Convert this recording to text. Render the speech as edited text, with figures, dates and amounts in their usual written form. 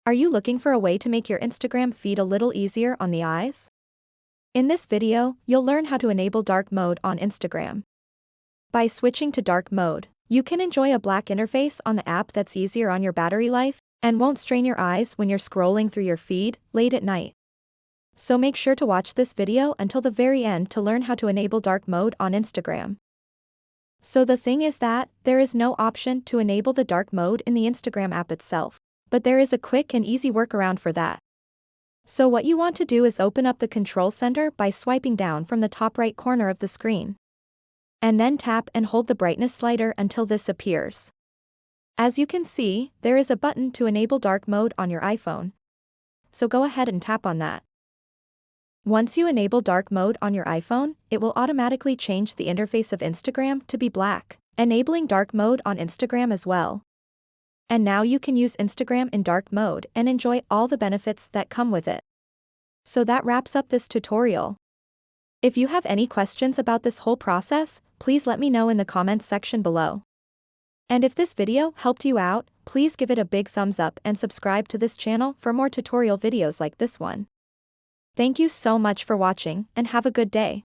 Are you looking for a way to make your Instagram feed a little easier on the eyes? In this video, you'll learn how to enable dark mode on Instagram. By switching to dark mode, you can enjoy a black interface on the app that's easier on your battery life and won't strain your eyes when you're scrolling through your feed late at night. So make sure to watch this video until the very end to learn how to enable dark mode on Instagram. So the thing is that, there is no option to enable the dark mode in the Instagram app itself, but there is a quick and easy workaround for that. So what you want to do is open up the control center by swiping down from the top right corner of the screen. And then tap and hold the brightness slider until this appears. As you can see, there is a button to enable dark mode on your iPhone. So go ahead and tap on that. Once you enable dark mode on your iPhone, it will automatically change the interface of Instagram to be black, enabling dark mode on Instagram as well. And now you can use Instagram in dark mode and enjoy all the benefits that come with it. So that wraps up this tutorial. If you have any questions about this whole process, please let me know in the comments section below. And if this video helped you out, please give it a big thumbs up and subscribe to this channel for more tutorial videos like this one. Thank you so much for watching and have a good day.